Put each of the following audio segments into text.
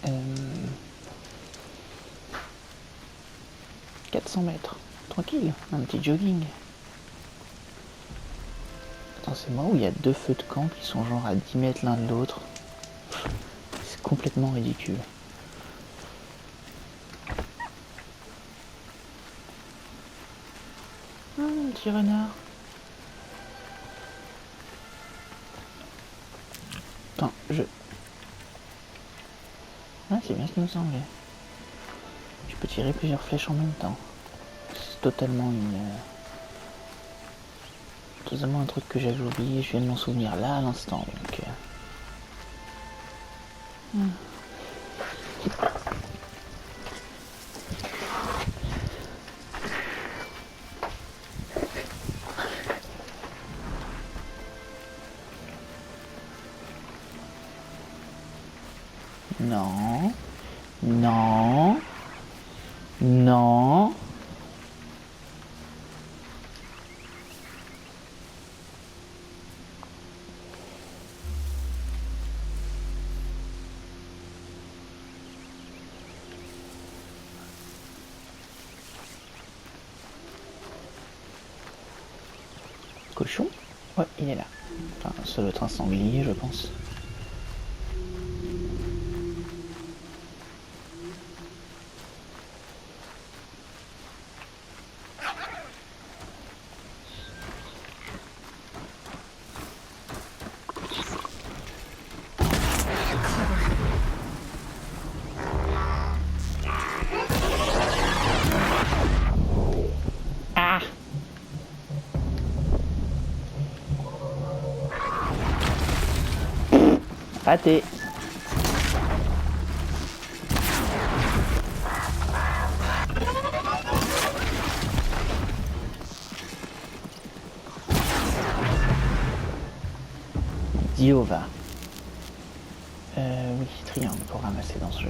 Euh, 400 mètres. Tranquille, un petit jogging. Attends, c'est moi où il y a 2 feux de camp qui sont genre à 10 mètres l'un de l'autre. C'est complètement ridicule. Ah, un petit renard. Attends, Ah, c'est bien ce qui me semblait. Je peux tirer plusieurs flèches en même temps. C'est totalement totalement un truc que j'avais oublié, je viens de m'en souvenir là à l'instant. Donc, Non. Non. Non. Cochon? Ouais, il est là. Enfin, ça doit être un sanglier, je pense. Ah! Raté! Diova. Oui, triangle pour ramasser dans ce jeu.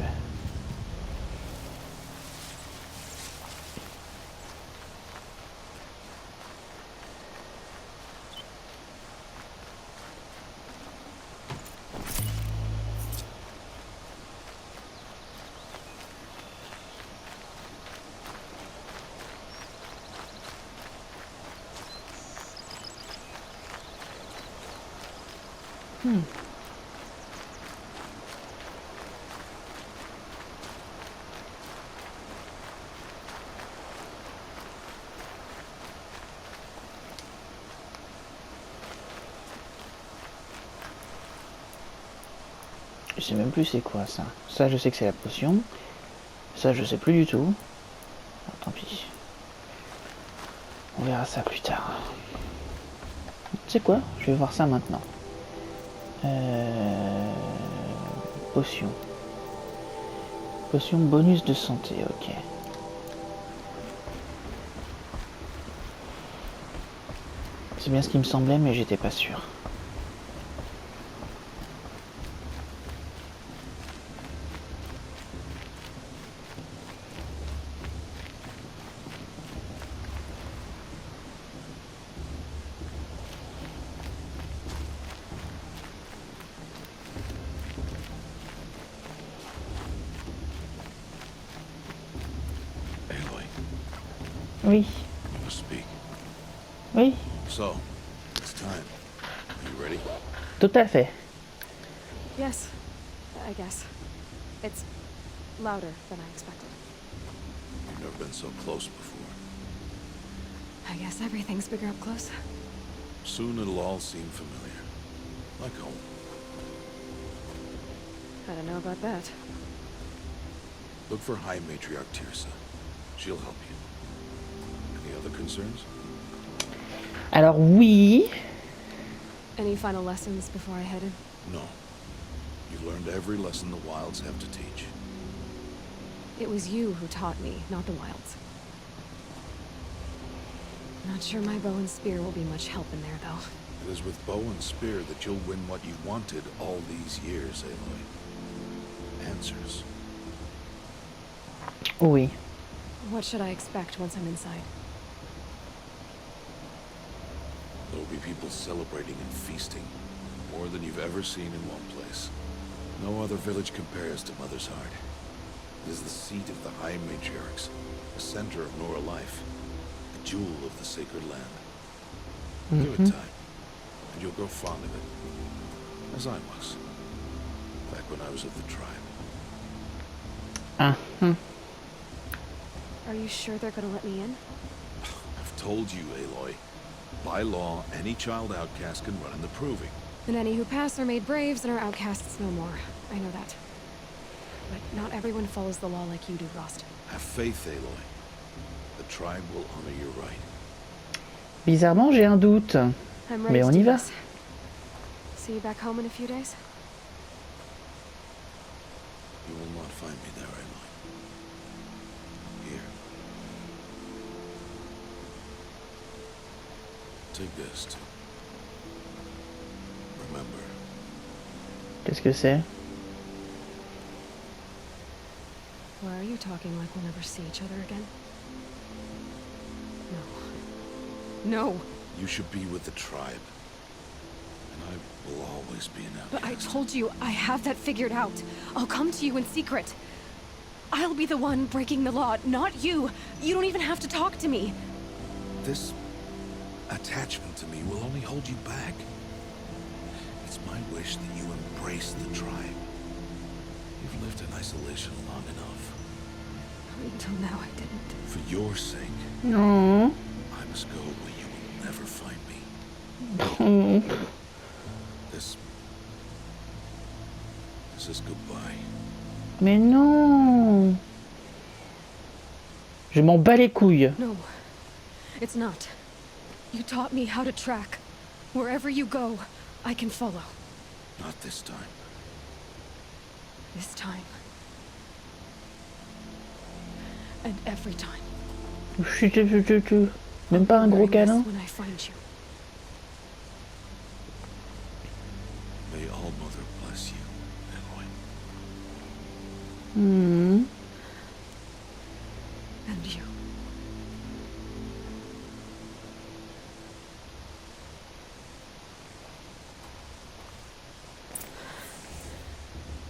Je sais même plus c'est quoi ça. Ça, je sais que c'est la potion. Ça, je sais plus du tout. Oh, tant pis. On verra ça plus tard. Tu sais quoi? Je vais voir ça maintenant. Potion. Potion bonus de santé, ok. C'est bien ce qui me semblait, mais j'étais pas sûr. Oui. You must speak. Oui, So, it's time. Are you ready? tout à fait. Yes, I guess. It's louder than I expected. You've never been so close before. I guess everything's bigger up close. Soon it'll all seem familiar. Like home. I don't know about that. Look for High Matriarch Tirsa. She'll help you. Any other concerns? Alors oui. Any final lessons before I head in? No. You've learned every lesson the Wilds have to teach. It was you who taught me, not the Wilds. Not sure my bow and spear will be much help in there, though. It is with bow and spear that you'll win what you wanted all these years, Aloy. Answers. Oui. What should I expect once I'm inside? There will be people celebrating and feasting, more than you've ever seen in one place. No other village compares to Mother's Heart. It is the seat of the High Matriarchs, the center of Nora life, the jewel of the sacred land. Give it time, and you'll grow fond of it, as I was, back when I was of the tribe. Are you sure they're gonna let me in? I've told you, Aloy. By law, any child outcast can run in the proving. And any who pass are made braves and are outcasts no more. I know that. But not everyone follows the law like you do, Rost. Have faith, Aloy. The tribe will honor your right. Bizarrement, j'ai un doute. I'm Mais ready on to y do va. this. See you back home in a few days? You will not find me there, Aloy. Here. Take this, too. Remember. Qu'est-ce que c'est? Why are you talking like we'll never see each other again? No. No! You should be with the tribe. And I will always be an outcast. But I told you, I have that figured out. I'll come to you in secret. I'll be the one breaking the law, not you. You don't even have to talk to me. This attachment to me will only hold you back. It's my wish that you embrace the tribe. You've lived in isolation long enough. Until now, I didn't. For your sake, Non. I must go where you will never find me. This is goodbye. Mais non. Je m'en bats les couilles. No, it's not. You taught me how to track. Wherever you go, I can follow. Not this time. This time. And every time. Même pas un gros câlin. When I find you. May All Mother bless you, Aloy. And you.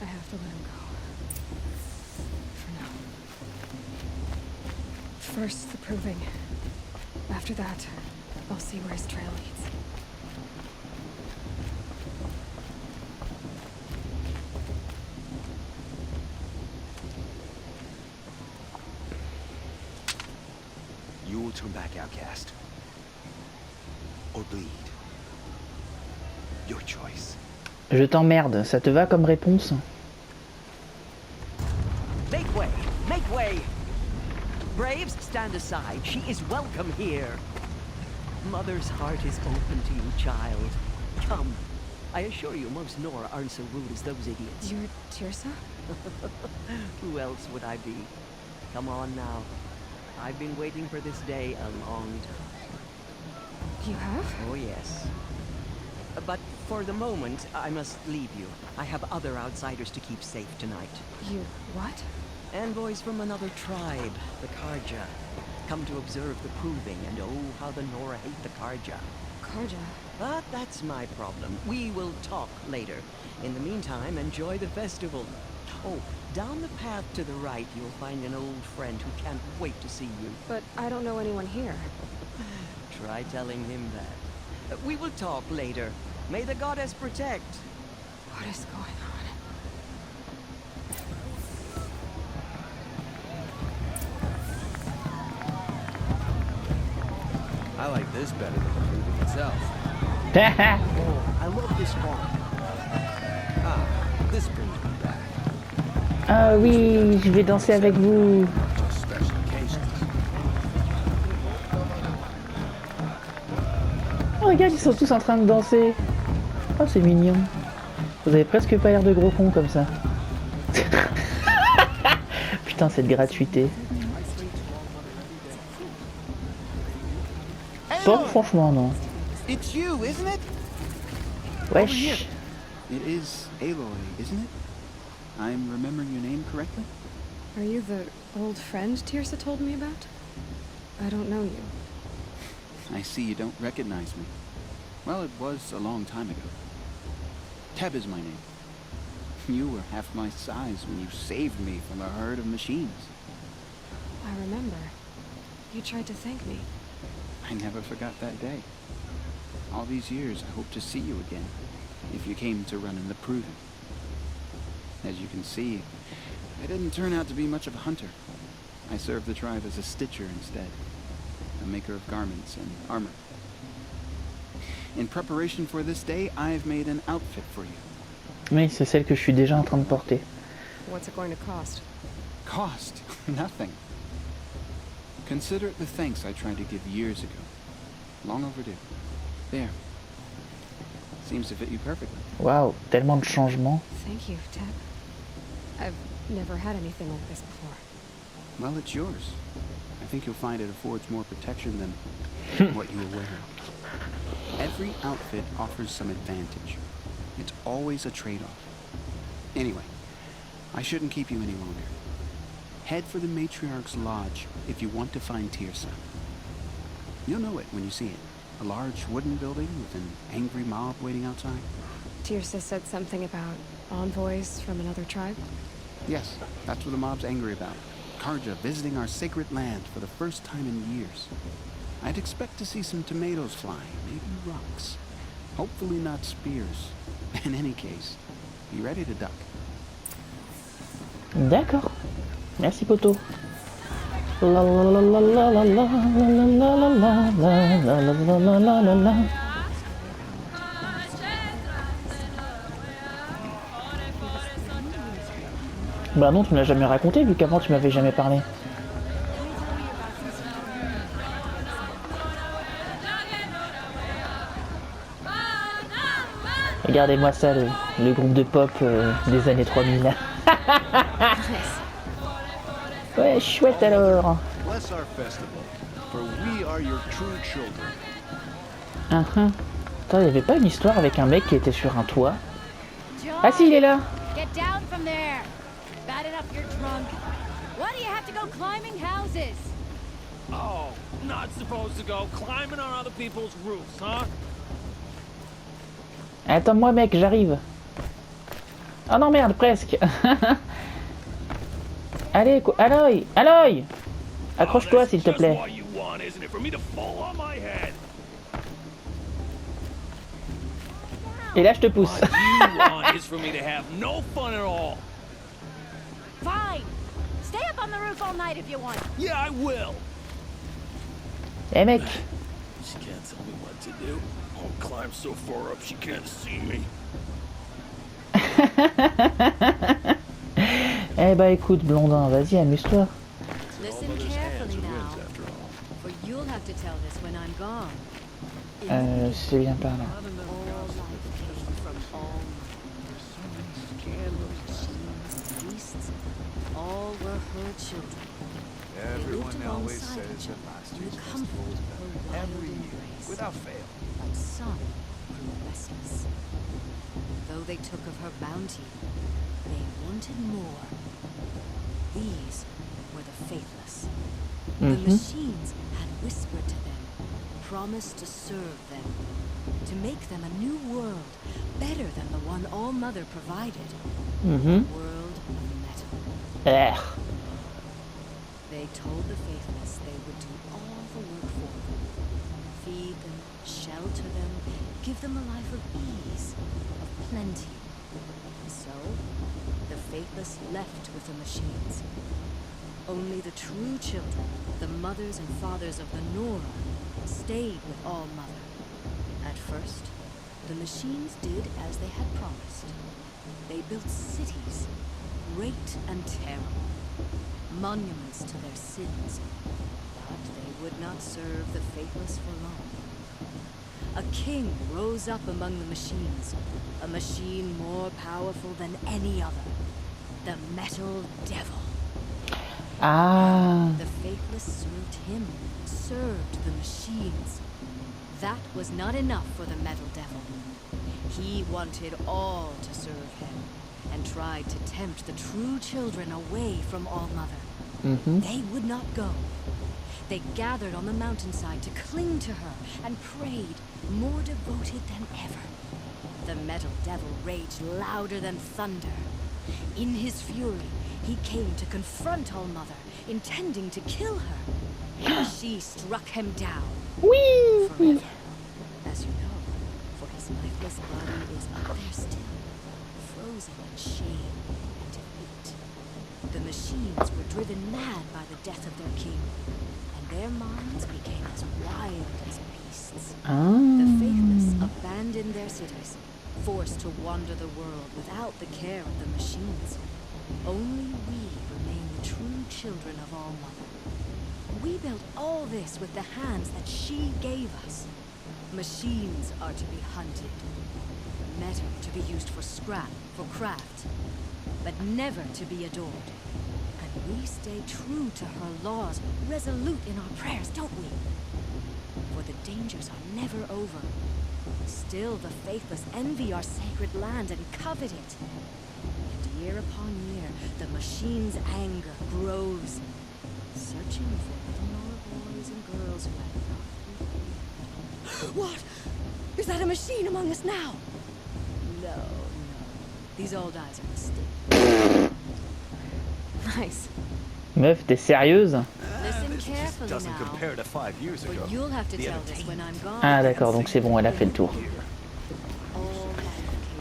I have to let him go. For now. First, the proving. After that, I'll see where his trail leads. You will turn back, outcast. Or bleed. Your choice. Je t'emmerde, ça te va comme réponse? Make way! Make way! Braves, stand aside. She is welcome here. Mother's heart is open to you, child. Come. I assure you, most Nora aren't so rude as those idiots. You're Tirsa? Who else would I be? Come on now. I've been waiting for this day a long time. You have? Oh, yes. But for the moment, I must leave you. I have other outsiders to keep safe tonight. You what? Envoys from another tribe, the Karja. Come to observe the proving, and oh, how the Nora hate the Karja. Karja. But that's my problem. We will talk later. In the meantime, enjoy the festival. Oh, down the path to the right, you'll find an old friend who can't wait to see you. But I don't know anyone here. Try telling him that. We will talk later. May the goddess protect. What is going on? I like this better than the proving itself. Oh, I love this farm. Ah, this brings me back. Ah oui, je vais danser avec vous. On special occasions. Oh, regarde, ils sont tous en train de danser. Oh, c'est mignon. Vous avez presque pas l'air de gros cons comme ça. Putain, cette gratuité. Bon, franchement, non. It's you, isn't it? Wesh. It is Aloy, isn't it? I'm remembering your name correctly? Are you the old friend Tirsa told me about? I don't know you. I see you don't recognize me. Well, it was a long time ago. Teb is my name. You were half my size when you saved me from a herd of machines. I remember. You tried to thank me. I never forgot that day. All these years, I hope to see you again, if you came to run in the proving. As you can see, I didn't turn out to be much of a hunter. I served the tribe as a stitcher instead, a maker of garments and armor. In preparation for this day, I've made an outfit for you. Oui, c'est celle que je suis déjà en train de porter. What's it going to cost? Cost? Nothing. Consider it the thanks I tried to give years ago. Long overdue. There. Seems to fit you perfectly. Waouh, tellement de changements. Thank you, Teb. I've never had anything like this before. Well, it's yours. I think you'll find it affords more protection than what you were wearing. Every outfit offers some advantage. It's always a trade-off. Anyway, I shouldn't keep you any longer. Head for the Matriarch's Lodge if you want to find Tirsa. You'll know it when you see it. A large wooden building with an angry mob waiting outside. Tirsa said something about envoys from another tribe? Yes, that's what the mob's angry about. Karja visiting our sacred land for the first time in years. I'd expect to see some tomatoes flying, maybe rocks. Hopefully not spears. In any case, be ready to duck. D'accord. Merci, poto. La la la la la la la la la la la la la la la la. Bah non, tu me l'as jamais raconté vu qu'avant tu m'avais jamais parlé. Regardez-moi ça, le groupe de pop des années 3000. Ouais, chouette alors. Bless our festival, for we are your true children. Attends, il y avait pas une histoire avec un mec qui était sur un toit? Ah si, il est là. Get down from there. Bad enough you're drunk. Why do you have to go climbing houses? Oh, not supposed to go climbing on other people's roofs, huh? Attends-moi mec, j'arrive. Oh non merde, presque. Allez, quoi. Aloy, Aloy, accroche-toi s'il te plaît. What you want, isn't it, for me to fall on my head? Et là je te pousse. What you want is for me to have no fun at all. Fine. Stay up on the roof all night if you want. Yeah, I will. Eh mec. She can't tell me what to do. I'll climb so far up she can't see me. Eh bah écoute blondin, vas-y amuse-toi. Listen carefully now, for you'll have to tell this when I'm gone. C'est bien par là. All life came from all candles, feasts, all were her children. Everyone always alongside says each that other last in year's the festival was comfort of better her every wild year, embrace. without fail. But some grew restless. Though they took of her bounty, they wanted more. These were the faithless. The machines had whispered to them, promised to serve them, to make them a new world, better than the one All-Mother provided. A world of metal. They told the faithless they would do all the work for them. Feed them, shelter them, give them a life of ease, of plenty. So, the faithless left with the machines. Only the true children, the mothers and fathers of the Nora, stayed with All-Mother. At first, the machines did as they had promised. They built cities, great and terrible, monuments to their sins, but they would not serve the faithless for long. A king rose up among the machines, a machine more powerful than any other, the Metal Devil. Ah. The faithless served him, served the machines. That was not enough for the Metal Devil. He wanted all to serve him, and tried to tempt the true children away from All-Mother. They would not go. They gathered on the mountainside to cling to her, and prayed, more devoted than ever. The Metal Devil raged louder than thunder. In his fury, he came to confront All-Mother, intending to kill her. She struck him down. Oui. Forever. As you know, for his lifeless body is up there still, frozen in shame and defeat. The machines were driven mad by the death of their king, and their minds became as wild as beasts. The faithless abandoned their cities, forced to wander the world without the care of the machines. Only we remain the true children of All-Mother. We built all this with the hands that she gave us. Machines are to be hunted. Metal to be used for scrap, for craft. But never to be adored. And we stay true to her laws, resolute in our prayers, don't we? For the dangers are never over. Still the faithless envy our sacred land and covet it. And year upon year, the machine's anger grows, searching for little Nora boys and girls who have not. What? Is that a machine among us now? No, no. These old eyes are mistaken. Nice. Meuf, t'es sérieuse? Listen This just carefully doesn't now. compare to 5 years ago. But you'll have to The tell this when I'm gone. Ah d'accord, donc c'est bon, elle a fait le tour. All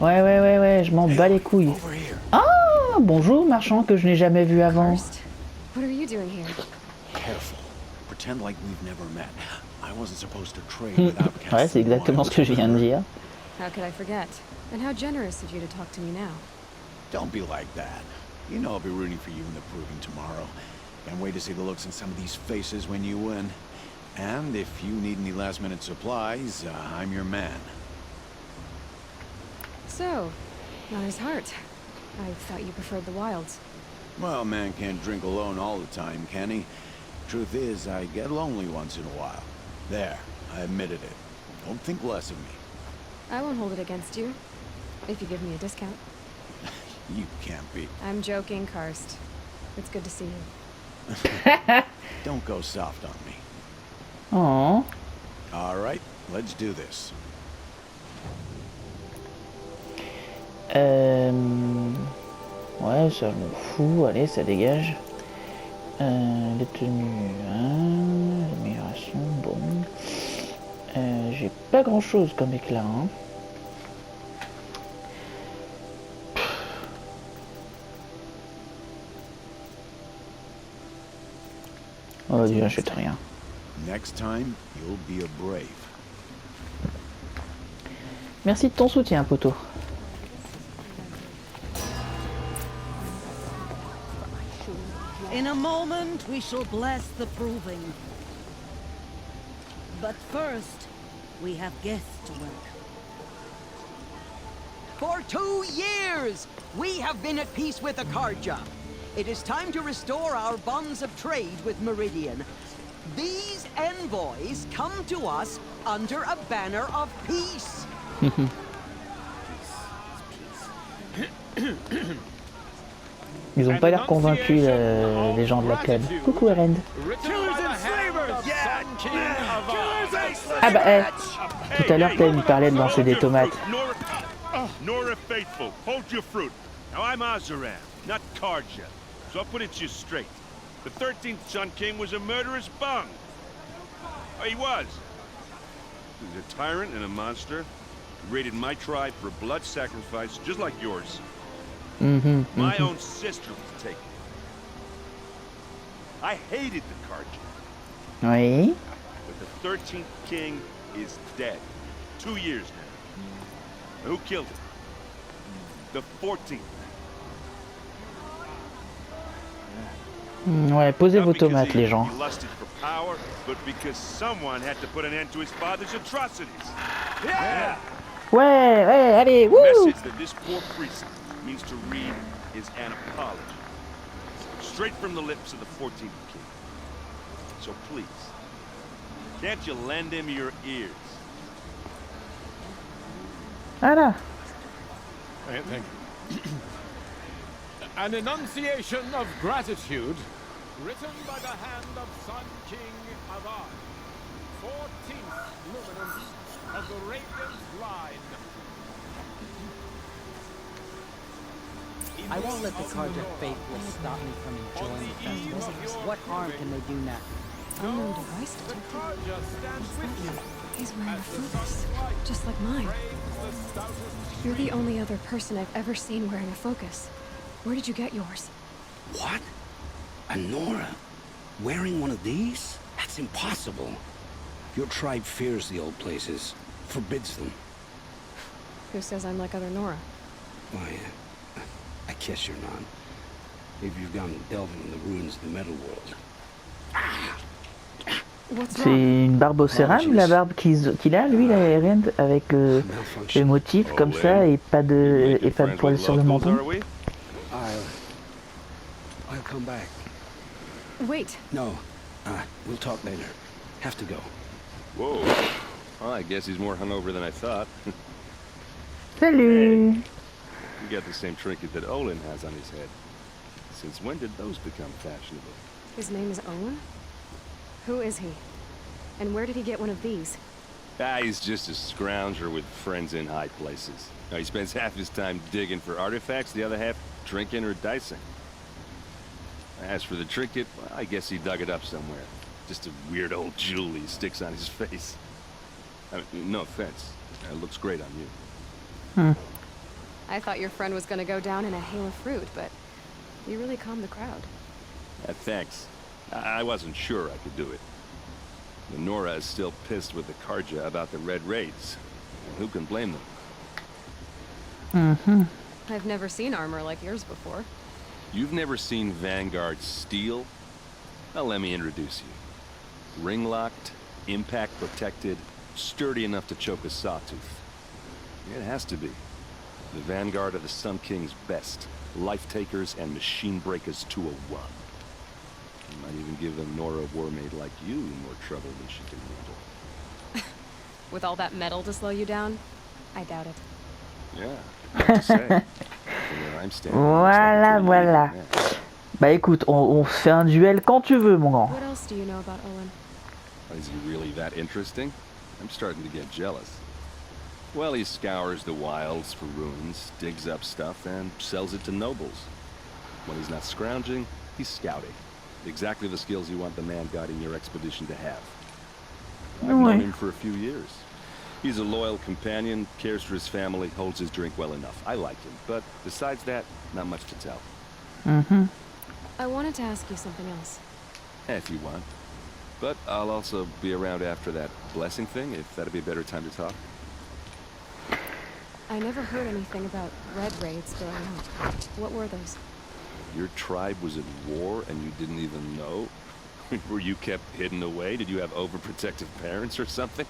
that Ouais, ouais, ouais, ouais, je m'en bats les couilles. Over here. Ah, bonjour, marchand que je n'ai jamais vu avant. First, what are you doing here? Careful. Pretend like we've never met. I wasn't supposed to trade without Ouais, c'est exactement ce que je viens de dire. How could I forget? And how generous of you to talk to me now. Don't be like that. You know I'll be rooting for you in the proving tomorrow. Can't wait to see the looks on some of these faces when you win. And if you need any last-minute supplies, I'm your man. So, not his heart. I thought you preferred the wilds. Well, man can't drink alone all the time, can he? Truth is, I get lonely once in a while. There, I admitted it. Don't think less of me. I won't hold it against you, if you give me a discount. You can't be. I'm joking, Karst. It's good to see you. Don't go soft on me. Oh. All right, let's do this. Ouais, ça je m'en fous, allez, ça dégage. Les tenues, hein, l'amélioration, bon. J'ai pas grand chose comme éclat, hein. Oh Dieu, j'achète rien. Next time, you'll be a brave. Merci de ton soutien, poteau. In a moment, we shall bless the proving. But first, we have guests to welcome. For 2 years, we have been at peace with Akarja. It is time to restore our bonds of trade with Meridian. These envoys come to us under a banner of peace. Ils ont pas l'air convaincus, les gens de la plèbe. Coucou, Erend. Ah bah, tout à l'heure, t'as me parlait de lancer des tomates. Nora faithful, hold your fruit. Now I'm Azaram, not Karja, so I'll put it to you straight. The 13th Sun King was a murderous bung. Oh, he was. He was a tyrant and a monster. He raided my tribe for blood sacrifice, just like yours. My own sister was taken. I hated the Karja. Oui. But the 13th king is dead. 2 years now. Who killed him? The 14th. Ouais, posez Not vos because tomates, les gens. He lusted for power, but because someone had to put an end to his father's atrocities. Yeah! Ouais, ouais, allez, The wouh! message that this poor priest means to read is an apology. Straight from the lips of the 14th king. So please, can't you lend him your ears? Voilà. Thank you. An enunciation of gratitude written by the hand of Sun King Avad, 14th luminance of the Radiant line. I won't let the Carja faithless stop me from enjoying the festival. What harm can they do now? Unknown device detected. Carja stands with you. He's wearing a focus, just like mine. You're the only other person I've ever seen wearing a focus. Where did you get yours? What? A Nora? Wearing one of these? That's impossible. Your tribe fears the old places, forbids them. Who says I'm like other Nora? Why, I guess you're not. Maybe you've gone delving in the ruins of the metal world. What's C'est wrong? une barbe au cérame, la barbe qu'il a, lui, il a rien avec le motif comme ça et pas de poils sur le menton. I'll come back. Wait. No, we'll talk later. Have to go. Whoa. Well, I guess he's more hungover than I thought. Salut! You got the same trinket that Olin has on his head. Since when did those become fashionable? His name is Owen? Who is he? And where did he get one of these? He's just a scrounger with friends in high places. He spends half his time digging for artifacts, the other half drinking or dicing. As for the trinket, well, I guess he dug it up somewhere. Just a weird old jewel he sticks on his face. I mean, no offense. It looks great on you. I thought your friend was gonna go down in a hail of fruit, but you really calmed the crowd. Thanks. I wasn't sure I could do it. The Nora is still pissed with the Carja about the Red Raids. And who can blame them? I've never seen armor like yours before. You've never seen Vanguard steel? Well, let me introduce you. Ring-locked, impact-protected, sturdy enough to choke a sawtooth. It has to be. The Vanguard of the Sun King's best. Life-takers and machine breakers to a one. You might even give a Nora warmaid like you more trouble than she can handle. With all that metal to slow you down? I doubt it. Yeah, what to say. From where I'm standing, Voilà, voilà. Bah écoute, on fait un duel quand tu veux, mon grand. What else do you know about Owen? Is he really that interesting? I'm starting to get jealous. Well, he scours the wilds for ruins, digs up stuff, and sells it to nobles. When he's not scrounging, he's scouting. Exactly the skills you want the man guiding your expedition to have. I've known him for a few years. He's a loyal companion, cares for his family, holds his drink well enough. I like him, but besides that, not much to tell. I wanted to ask you something else. If you want. But I'll also be around after that blessing thing, if that'd be a better time to talk. I never heard anything about Red Raids growing up. What were those? Your tribe was at war and you didn't even know? Were you kept hidden away? Did you have overprotective parents or something?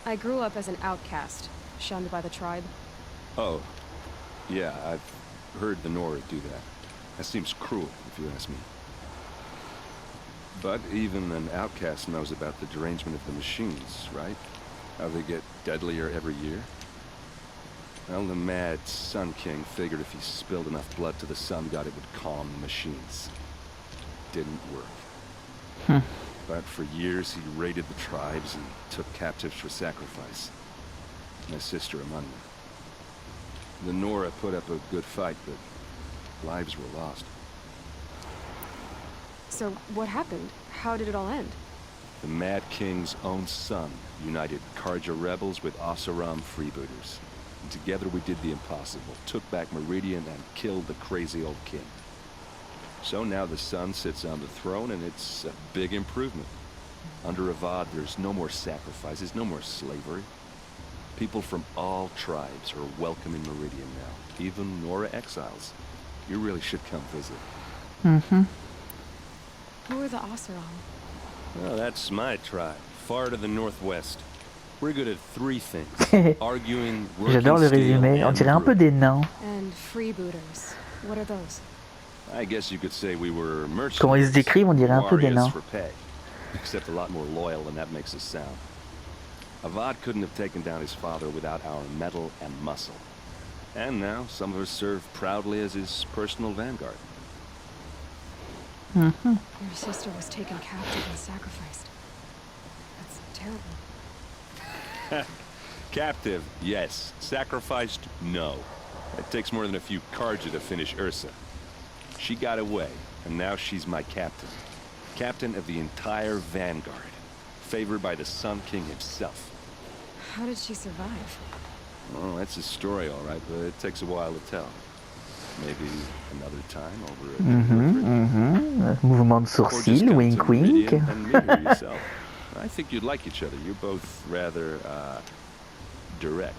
I grew up as an outcast, shunned by the tribe. Oh, yeah, I've heard the Nora do that. That seems cruel, if you ask me. But even an outcast knows about the derangement of the machines, right? How they get deadlier every year? Well, the mad Sun King figured if he spilled enough blood to the Sun God, it would calm the machines. Didn't work. But for years, he raided the tribes and took captives for sacrifice. My sister among them. The Nora put up a good fight, but lives were lost. So what happened? How did it all end? The Mad King's own son united Carja rebels with Oseram freebooters. And together we did the impossible, took back Meridian and killed the crazy old king. So now the son sits on the throne and it's a big improvement. Under Avad, there's no more sacrifices, no more slavery. People from all tribes are welcome in Meridian now, even Nora exiles. You really should come visit. Who are the Oseram? Well, that's my tribe, far to the northwest. We're good at three things. Arguing, working J'adore le steel, résumé. On and dirait un peu des nains. And freebooters. What are those? I guess you could say we were mercenaries. Comment ils se décrivent, on dirait un peu des warriors nains. for pay, except a lot more loyal than that makes us sound. Avad couldn't have taken down his father without our metal and muscle. And now some of us serve proudly as his personal vanguard. Your sister was taken captive and sacrificed. That's terrible. Captive, yes. Sacrificed, no. It takes more than a few Karja to finish Ursa. She got away, and now she's my captain. Captain of the entire Vanguard. Favored by the Sun King himself. How did she survive? Oh, that's a story, all right, but it takes a while to tell. Maybe another time over a Mouvement de sourcil, wink wink. And meet her yourself. I think you'd like each other. You're both rather, direct.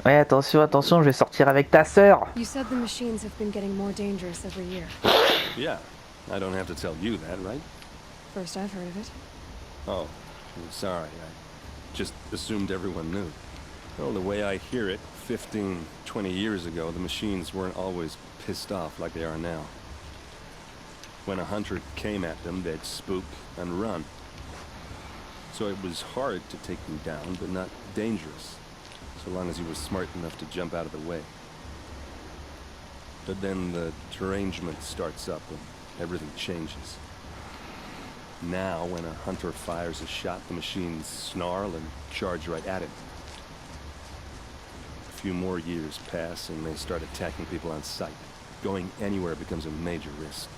Ouais, attention, attention, je vais sortir avec ta sœur. You said the machines have been getting more dangerous every year. Yeah, I don't have to tell you that, right? First I've heard of it. Oh, I'm sorry. I just assumed everyone knew. Well, the way I hear it, 15, 20 years ago, the machines weren't always pissed off like they are now. When a hunter came at them, they'd spook and run. So it was hard to take them down, but not dangerous, so long as he was smart enough to jump out of the way. But then the derangement starts up and everything changes. Now, when a hunter fires a shot, the machines snarl and charge right at him. A few more years pass and they start attacking people on sight. Going anywhere becomes a major risk.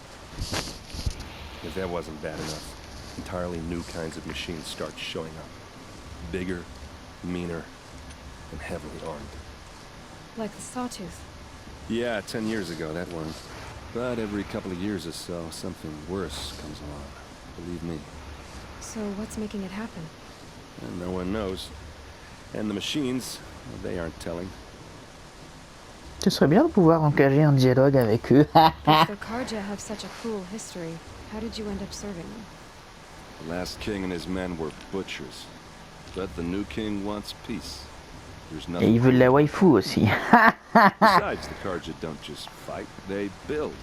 If that wasn't bad enough, entirely new kinds of machines start showing up. Bigger, meaner, and heavily armed. Like the Sawtooth. Yeah, 10 years ago, that one. But every couple of years or so, something worse comes along. Believe me. So what's making it happen? And no one knows. And the machines, well, they aren't telling. Ce serait bien de pouvoir engager un dialogue avec eux. If the Karja have such a cruel history, how did you end up serving them? The last king and his men were butchers. But the new king wants peace. There's Et nothing. ils veulent la waifu aussi. Besides, the Karja don't just fight, they build.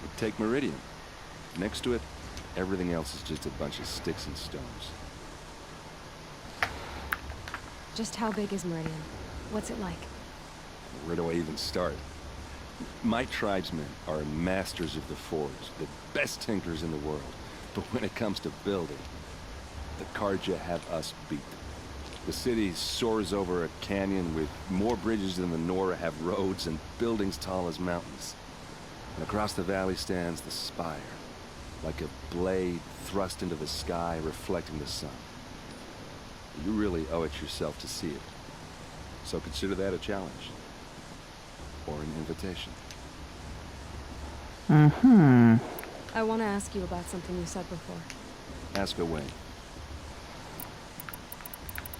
They take Meridian. Next to it, everything else is just a bunch of sticks and stones. Just how big is Meridian? What's it like? Where do I even start? My tribesmen are masters of the forge, the best tinkers in the world. But when it comes to building, the Karja have us beat. The city soars over a canyon with more bridges than the Nora have roads and buildings tall as mountains. And across the valley stands the spire, like a blade thrust into the sky reflecting the sun. You really owe it yourself to see it. So consider that a challenge. Or an invitation. I want to ask you about something you said before. Ask away.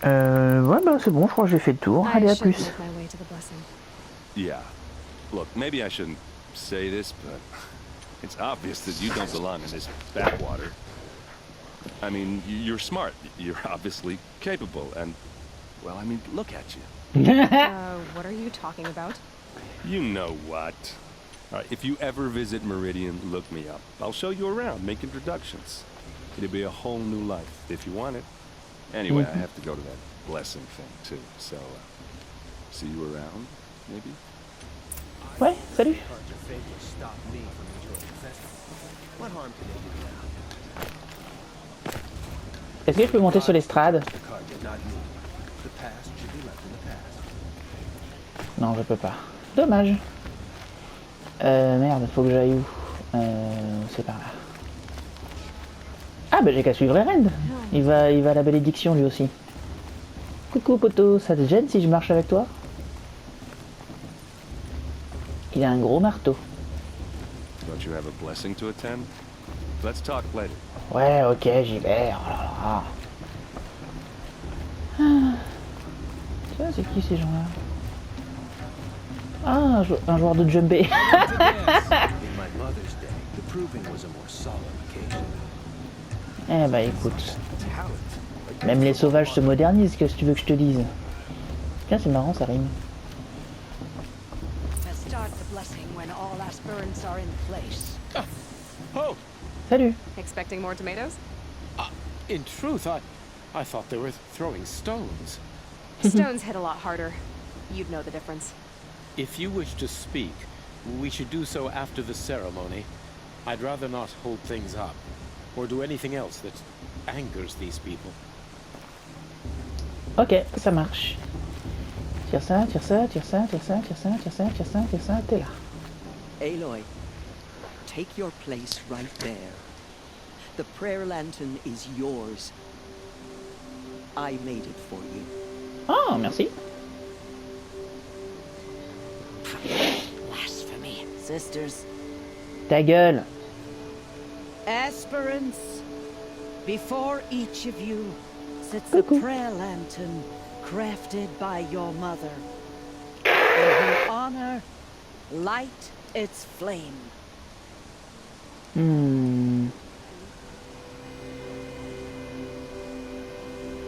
Ouais, bah c'est bon, je crois que j'ai fait le tour. Allez, I à should plus. make my way to the blessing. Yeah. Look, maybe I shouldn't say this, but it's obvious that you don't belong in this backwater. I mean, you're smart. You're obviously capable, and, well, I mean, look at you. What are you talking about? You know what. All right, if you ever visit Meridian, look me up. I'll show you around, make introductions. It'll be a whole new life, if you want it. Anyway, I have to go to that blessing thing, too. So, see you around, maybe? Ouais, salut. Est-ce que je peux monter sur l'estrade? Non, je peux pas. Dommage. Merde, faut que j'aille où? C'est par là. Ah bah j'ai qu'à suivre Eren. Il va à la bénédiction lui aussi. Coucou poteau, ça te gêne si je marche avec toi? Il a un gros marteau. Don't you have a blessing to attend? Let's talk later. Ouais, ok, j'y vais. Oh là là. Tu vois, c'est qui ces gens-là? Ah, un joueur de djembé. Eh bah écoute. Même les sauvages se modernisent, qu'est-ce que tu veux que je te dise? Tiens, c'est marrant, ça rime. Oh, Salut. Expecting more tomatoes? in truth, I thought they were throwing stones. Stones hit a lot harder. You'd know the difference. If you wish to speak, we should do so after the ceremony. I'd rather not hold things up, or do anything else that angers these people. Ok, ça marche. tire ça, tire ça, tire ça, tire ça, tire ça, tire ça, tire ça, tire ça, t'es là. Aloy, take your place right there. The prayer lantern is yours. I made it for you. Oh, merci. Blasphemy, sisters. Ta gueule. Esperance. Before each of you sits a Coucou. prayer lantern crafted by your mother. In her honor, light its flame.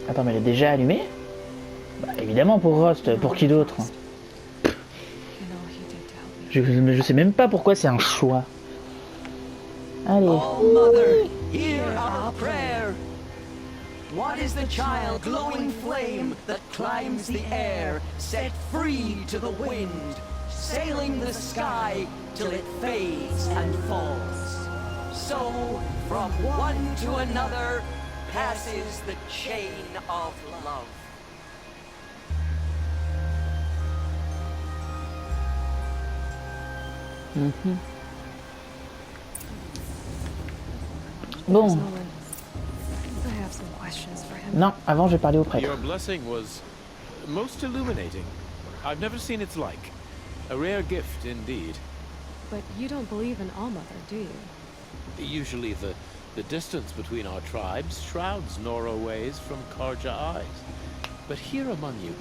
Attends, mais elle est déjà allumée? Bah, évidemment pour Rost, pour qui d'autre? Je sais même pas pourquoi c'est un choix. Allez. Oh, Mother, hear our prayer. What is the child glowing flame that climbs the air, set free to the wind, sailing the sky till it fades and falls? So, from one to another passes the chain of love. Bon. I have some questions for him. Non, avant je vais parler au prêtre. Your blessing was most illuminating. I've never seen its like. A rare gift indeed. But you don't believe in Allmother, do you? Usually the distance between our tribes shrouds Nora ways from Karja eyes. But here among you,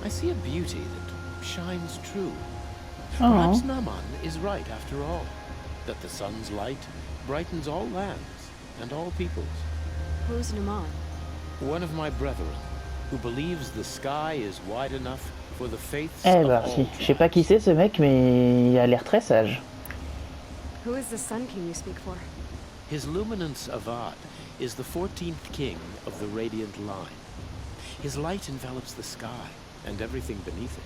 I see a beauty that shines true. Perhaps Naman is right after all, that the sun's light brightens all lands and all peoples. Who's Naman? One of my brethren, who believes the sky is wide enough for the faiths Eh of bah all si, je sais pas qui c'est ce mec, mais il a l'air très sage. Who is the Sun King you speak for? His luminance Avad is the 14th king of the radiant line. His light envelops the sky and everything beneath it.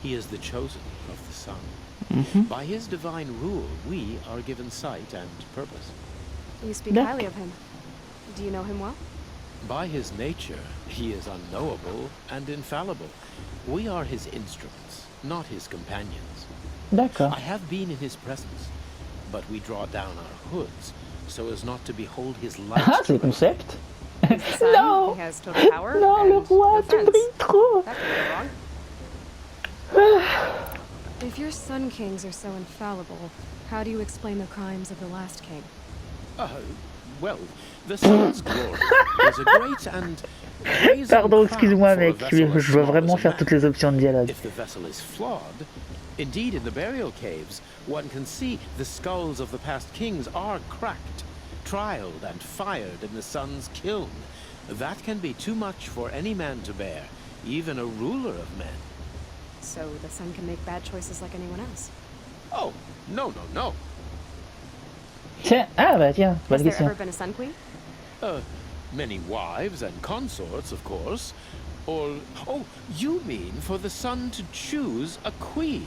He is the chosen of the sun. By his divine rule, we are given sight and purpose. You speak highly of him. Do you know him well? By his nature, he is unknowable and infallible. We are his instruments, not his companions. D'accord. I have been in his presence, but we draw down our hoods so as not to behold his light. Ah, c'est le concept. He's the sun, Non. he has total power, Non, and le roi, no tu friends. brilles trop. That could go wrong. If your Sun Kings are so infallible, how do you explain the crimes of the last king? Well, the sun's glory is a great and brazen Pardon, crown excuse-moi for a mec, vessel as je dois small vraiment as a faire man. toutes les options de dialogue. If the vessel is flawed, indeed in the burial caves, one can see the skulls of the past kings are cracked, trialed and fired in the sun's kiln. That can be too much for any man to bear, even a ruler of men. So the Sun can make bad choices like anyone else. Oh, no. Tiens, ah bah tiens, Has bonne there question. ever been a Sun Queen? Many wives and consorts, of course. Or, oh, you mean for the sun to choose a queen?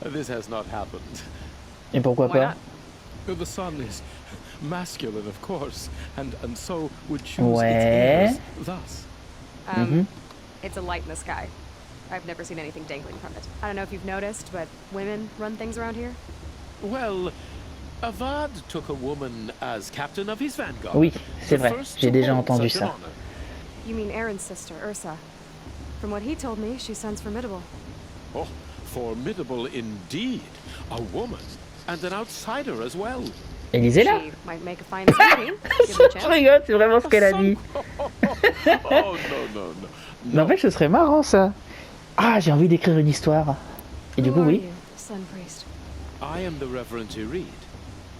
This has not happened. Et pourquoi Why pas? not? The sun is masculine, of course, and so would choose Ouais. its heirs thus. It's a light in the sky. I've never seen anything dangling from it. I don't know if you've noticed, but women run things around here. Well, Avad took a woman as captain of his vanguard. Oui, c'est The vrai, first j'ai to déjà hold entendu such an ça. honor. You mean Aaron's sister, Ursa. From what he told me, she sounds formidable. Oh, formidable indeed. A woman, and an outsider as well. Élisée là? She might make a fine Sun Queen. Give her a Je chance. rigole, c'est vraiment ce qu'elle a dit. Oh, no. Mais en fait, ce serait marrant ça. Ah, j'ai envie d'écrire une histoire. Et du Who coup, are oui. you, Sun Priest? I am the Reverend Irid.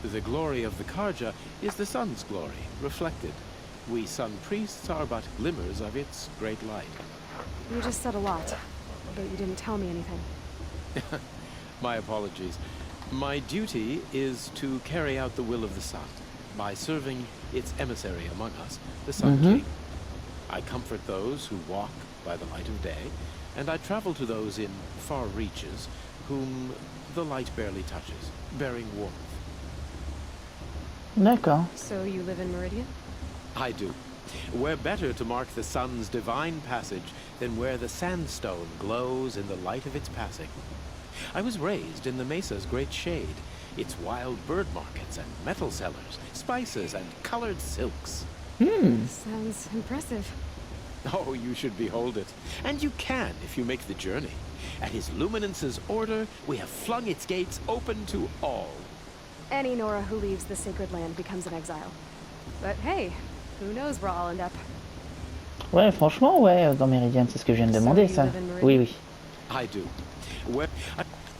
The glory of the Karja is the sun's glory, reflected. We sun priests are but glimmers of its great light. You just said a lot, but you didn't tell me anything. My apologies. My duty is to carry out the will of the sun by serving its emissary among us, the Sun King. I comfort those who walk by the light of day, and I travel to those in far reaches whom the light barely touches, bearing warmth. D'accord. So you live in Meridian? I do. Where better to mark the sun's divine passage than where the sandstone glows in the light of its passing? I was raised in the mesa's great shade, its wild bird markets and metal cellars, spices and colored silks. Sounds impressive. Oh, you should behold it. And you can if you make the journey. At His Luminance's order, we have flung its gates open to all. Any Nora who leaves the sacred land becomes an exile. But hey, who knows where I'll end up. Ouais, franchement, ouais, dans Méridienne, c'est ce que je viens de demander, ça. Oui, oui. I do. Where...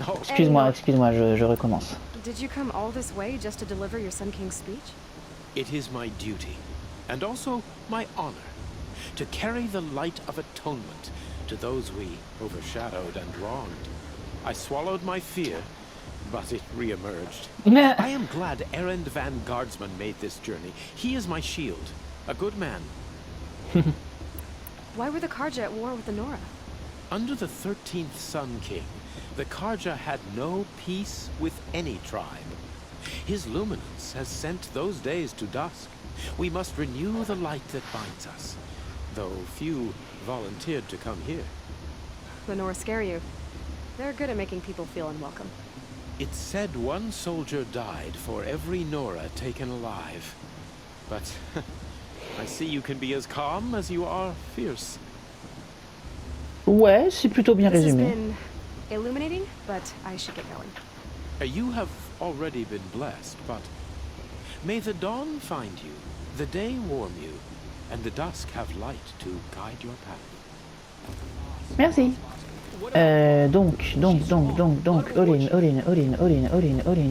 Oh, Excuse-moi, je recommence. Did you come all this way just to deliver your Sun King's speech? it is my duty, and also my honor, to carry the light of atonement to those we overshadowed and wronged. I swallowed my fear, but it re-emerged. I am glad Erend van Guardsman made this journey. He is my shield, a good man. Why were the Karja at war with the Nora? Under the 13th Sun King, the Karja had no peace with any tribe. His luminance has sent those days to dusk. We must renew the light that binds us, though few volunteered to come here. The Nora scare you. They're good at making people feel unwelcome. It's said one soldier died for every Nora taken alive. But I see you can be as calm as you are fierce. Ouais, c'est plutôt bien This has résumé. been illuminating, but I should get going. You have already been blessed, but may the dawn find you, the day warm you, and the dusk have light to guide your path. Merci. Donc,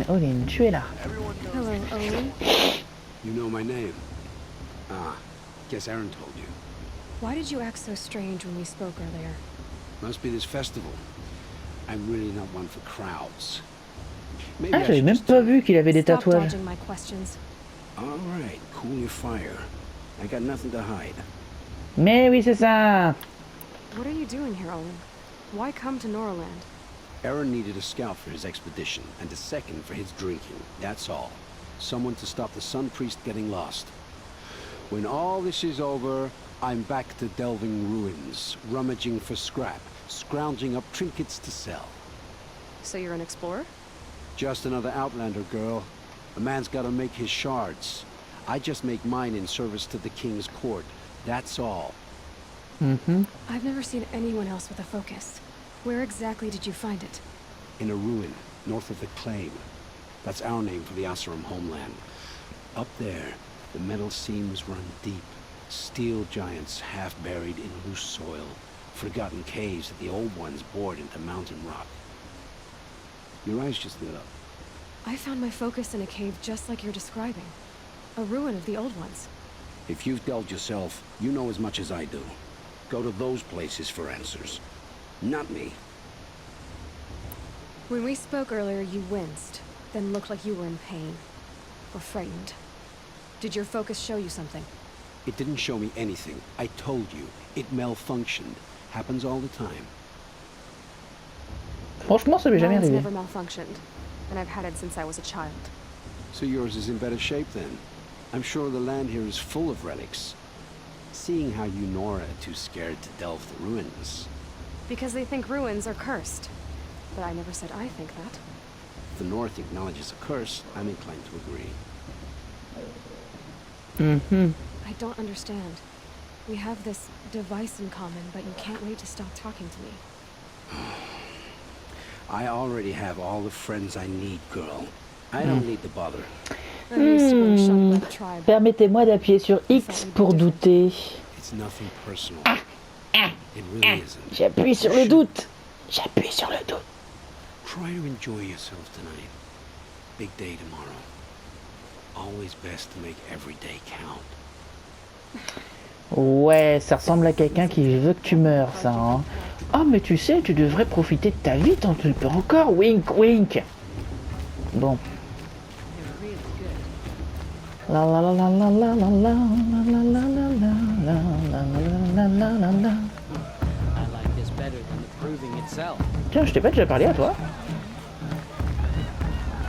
Olin, tu es là. Hello, Owen. You know my name? Ah, guess Aaron told you. Why did you act so strange when we spoke earlier? Must be this festival. I'm really not one for crowds. Maybe Ah, I j'avais should même just pas vu qu'il avait des Stop tatouages. dodging my questions. All right, cool your fire. I got nothing to hide. Mais oui, c'est ça. What are you doing here, Owen? Why come to Noraland? Aaron needed a scout for his expedition, and a second for his drinking. That's all. Someone to stop the Sun Priest getting lost. When all this is over, I'm back to delving ruins, rummaging for scrap, scrounging up trinkets to sell. So you're an explorer? Just another Outlander, girl. A man's gotta make his shards. I just make mine in service to the King's court. That's all. I've never seen anyone else with a focus. Where exactly did you find it? In a ruin, north of the Claim. That's our name for the Asuram homeland. Up there, the metal seams run deep. Steel giants half buried in loose soil. Forgotten caves that the old ones bored into mountain rock. Your eyes just lit up. I found my focus in a cave just like you're describing. A ruin of the old ones. If you've delved yourself, you know as much as I do. Go to those places for answers. Not me. When we spoke earlier, you winced, then looked like you were in pain. Or frightened. Did your focus show you something? It didn't show me anything. I told you. It malfunctioned. Happens all the time. Franchement, ça m'est jamais Mine's arrivé. never malfunctioned, and I've had it since I was a child. So yours is in better shape then. I'm sure the land here is full of relics. Seeing how you Nora are too scared to delve the ruins. Because they think ruins are cursed. But I never said I think that. If the North acknowledges a curse, I'm inclined to agree. I don't understand. We have this device in common, but you can't wait to stop talking to me. I already have all the friends I need, girl. I don't need to bother. I'm used to being shunned by the tribe. Permettez-moi d'appuyer sur X pour douter. It's nothing personal. It really isn't. J'appuie sur le doute. J'appuie sur le doute. Try to enjoy yourself tonight. Big day tomorrow. Always best to make every day count. Ouais, ça ressemble à quelqu'un qui veut que tu meurs, ça, hein. Oh, mais tu sais, tu devrais profiter de ta vie tant que tu le peux encore. Wink, wink. Bon. La la la la la la la la la la la la la la la la la. I like this better than the proving itself. Tiens, je t'ai pas déjà parlé à toi.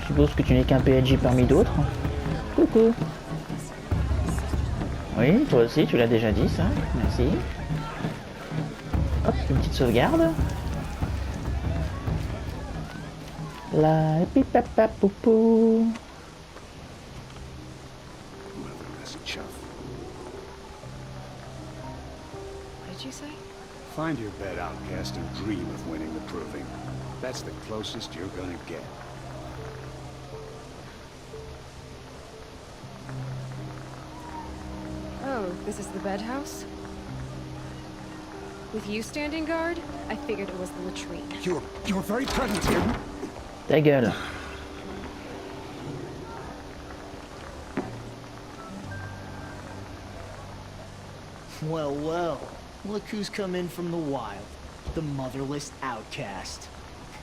Je suppose que tu n'es qu'un PNJ parmi d'autres. Coucou. Oui, toi aussi, tu l'as déjà dit ça. Merci. Hop, une petite sauvegarde. La pipapa poupou. Motherless chuff. What did you say? Find your bed, outcast, and dream of winning the proving. That's the closest you're gonna get. Oh, this is the bed house? With you standing guard, I figured it was the latrine. You're very present here. Ta gueule. Well, well. Look who's come in from the wild. The motherless outcast.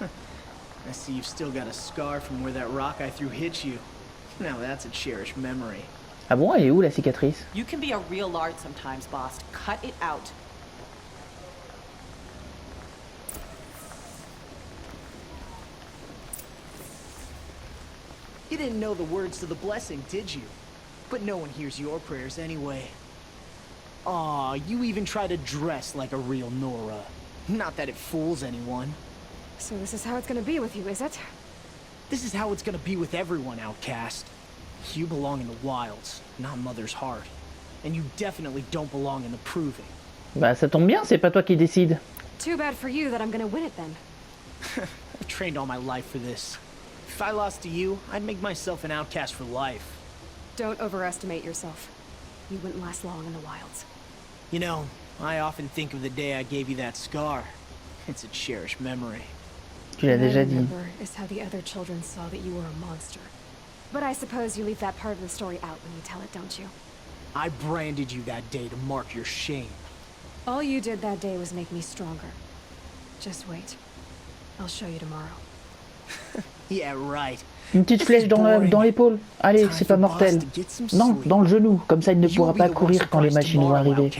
I see you've still got a scar from where that rock I threw hit you. Now that's a cherished memory. Ah bon, elle est où la cicatrice? You can be a real lard sometimes, boss. Cut it out. You didn't know the words to the blessing, did you? But no one hears your prayers anyway. Aw, you even try to dress like a real Nora. Not that it fools anyone. So this is how it's gonna be with you, is it? This is how it's gonna be with everyone, outcast. You belong in the wilds, not Mother's heart. And you definitely don't belong in the proving. Bah ça tombe bien, c'est pas toi qui décide. Too bad for you that I'm gonna win it then. I've trained all my life for this. If I lost to you, I'd make myself an outcast for life. Don't overestimate yourself. You wouldn't last long in the wilds. You know, I often think of the day I gave you that scar. It's a cherished memory. Tu l'as déjà dit. Is how the other children saw that you were a monster. But I suppose you leave that part of the story out when you tell it, don't you? I branded you that day to mark your shame. All you did that day was make me stronger. Just wait. I'll show you tomorrow. Yeah, right. Une petite flèche dans l'épaule. Allez, c'est pas mortel. Non, dans le genou. Comme ça, il ne pourra pas courir quand les machines vont arriver.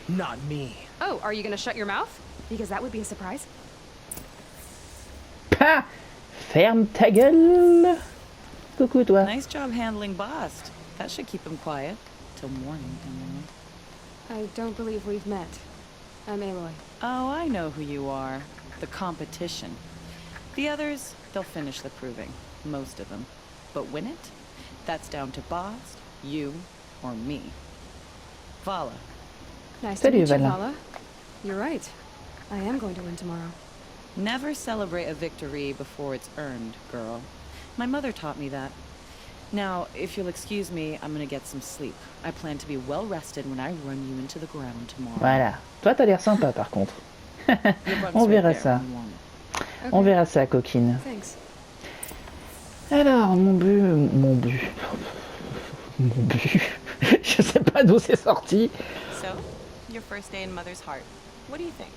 Not me. Oh, are you gonna shut your mouth? Because that would be a surprise. Pah! Ferme ta gueule. Coucou, toi. Nice job handling Bast. That should keep him quiet. Till morning, anyway. I don't believe we've met. I'm Aloy. Oh, I know who you are. The competition. The others, they'll finish the proving. Most of them. But win it? That's down to Bast, you, or me. Vala. Nice to meet you, Vala. You're right. I am going to win tomorrow. Never celebrate a victory before it's earned, girl. My mother taught me that. Now, if you'll excuse me, I'm gonna get some sleep. I plan to be well rested when I run you into the ground tomorrow. Voilà. Toi, t'as l'air sympa, par contre. On verra ça. On verra ça, coquine. Thanks. Alors, mon but... Je sais pas d'où c'est sorti. So, your first day in Mother's heart. What do you think?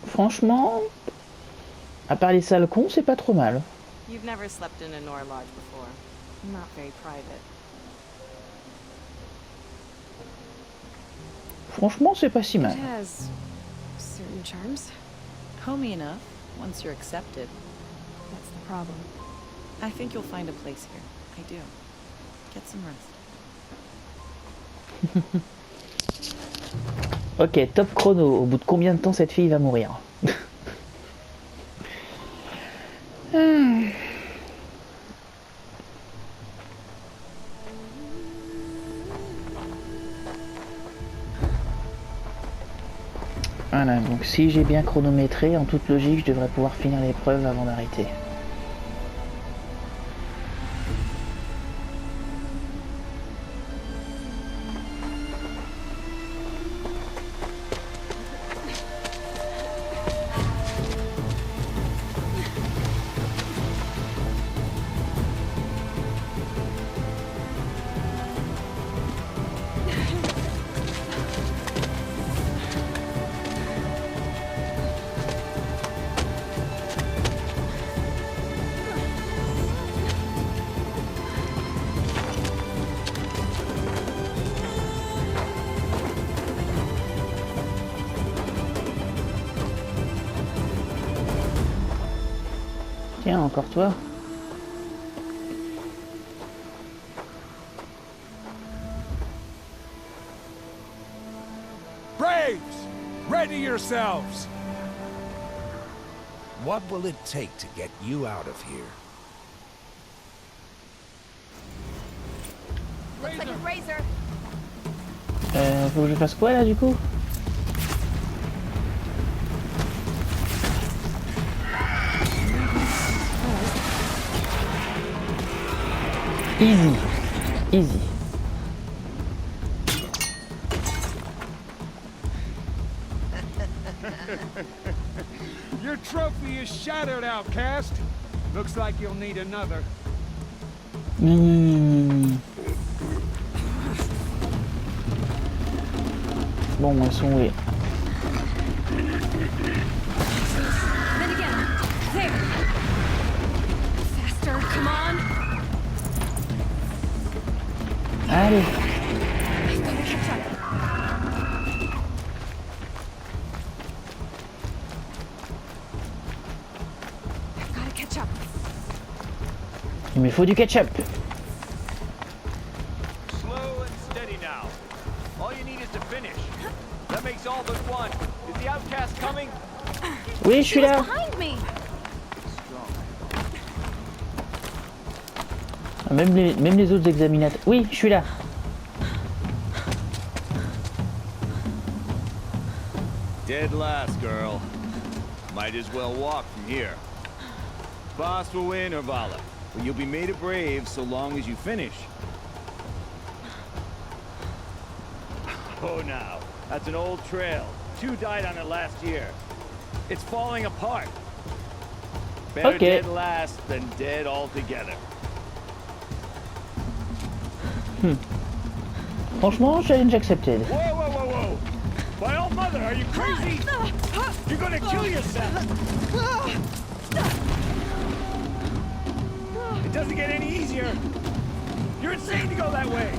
Franchement, à part les sales cons, c'est pas trop mal. You've never slept in a Nora lodge before. Not very private. Franchement, c'est pas si mal. It has certain charms. Homey enough, once you're accepted. That's the problem. I think you'll find a place here. I do. Get some rest. Ok, top chrono. Au bout de combien de temps cette fille va mourir? Voilà, donc si j'ai bien chronométré, en toute logique, je devrais pouvoir finir l'épreuve avant d'arrêter. Tiens, encore toi. Steady yourselves! What will it take to get you out of here? Looks like a razor. Faut que je fasse quoi là du coup? Easy. Easy. Your trophy is shattered, outcast. Looks like you'll need another. Bon, elles sont où? Then again. There. Faster, come on. Allez. I've got to catch up. I've got to catch up. Il me faut du ketchup. Slow and steady now. All you need is to finish. That makes all but one. Is the outcast coming? Oui, je suis là. Behind me. Même les autres examinateurs. Oui, je suis là. Dead last, girl. Might as well walk from here. Boss will win, or Vala. But you'll be made a brave so long as you finish. Oh, now. That's an old trail. 2 died on it last year. It's falling apart. Better Okay. dead last than dead altogether. Franchement, challenge accepted. Whoa, whoa, whoa, whoa! My old mother, are you crazy? You're gonna kill yourself! It doesn't get any easier. You're insane to go that way.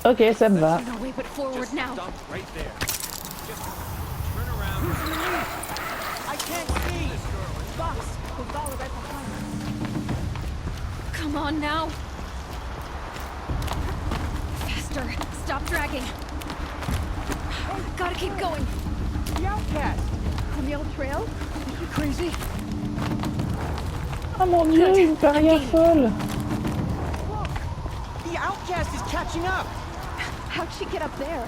Ok, ça me va. No way but forward now. Stop right there. Just turn around. I can't see! Boss, with Vala right behind us. Come on now. Faster. Stop dragging. Gotta keep going. The outcast! On the old trail? Are you crazy? Oh mon dieu, une barrière folle. Look! The outcast is catching up! How'd she get up there?